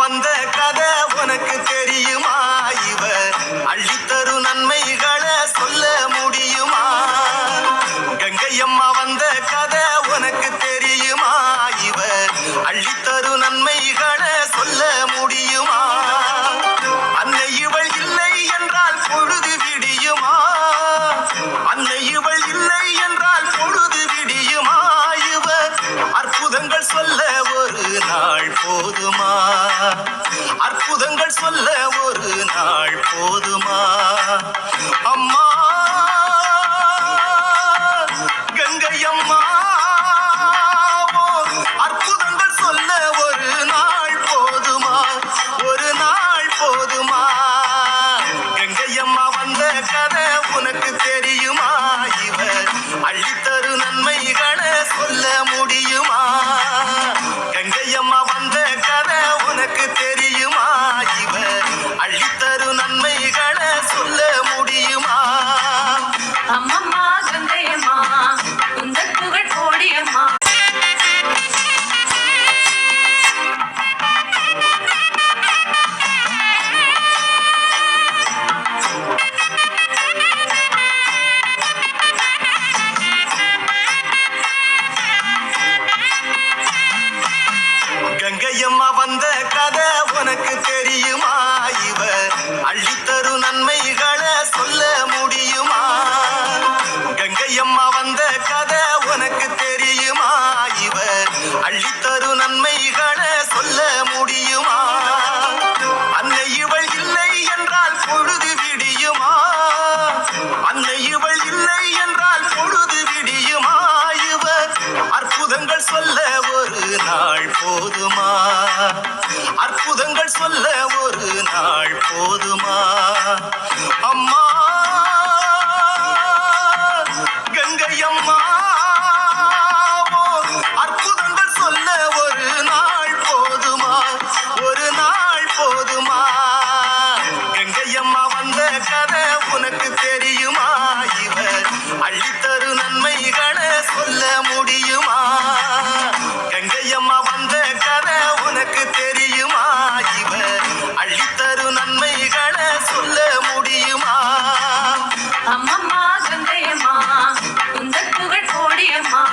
வந்த கதை உனக்கு தெரியுமா? இவ அள்ளித்தரு நன்மைகளை சொல்ல முடியுமா? கங்கையம்மா வந்த கதை உனக்கு தெரியுமா? இவ அள்ளித்தரு நன்மைகளை சொல்ல முடியுமா? அன்னை இவள் இல்லை என்றால் பொழுது விடியுமா? அன்னை இவள் இல்லை என்றால் பொழுது விடியுமா? இவ அற்புதங்கள் சொல்ல ஒரு நாள் போதுமா? அற்புதங்கள் சொல்ல ஒரு நாள் போதுமா? அம்மா கங்கையம்மா அற்புதங்கள் சொல்ல ஒரு நாள் போதுமா? ஒரு நாள் போதுமா? கங்கையம்மா வந்த கதை உனக்கு தெரியுமா? இவ அள்ளித்தரு நன்மைகளை சொல்ல முடியுமா? கங்கையம்மா வந்த கதை உனக்கு தெரியுமா? இவ அள்ளித்தரு நன்மைகளை சொல்ல முடியுமா? அம்மம்மா கங்கையம்மா உந்தன் புகழ் கோடியம்மா. கங்கையம்மா வந்த கதை உனக்கு தெரியுமா? இவ அள்ளித்தரு நன்மைகளை சொல்ல முடியுமா? கங்கையம்மா வந்த கதை உனக்கு தெரியுமா? இவ அள்ளித்தரு நன்மைகளை சொல்ல முடியுமா? அன்னை இவள் இல்லை என்றால் பொழுது விடியுமா? அன்னை இவள் இல்லை என்றால் பொழுது விடியுமா? இவ அற்புதங்கள் சொல்ல ஒரு நாள் போதுமா? அற்புதங்கள் சொல்ல ஒரு நாள் போதுமா?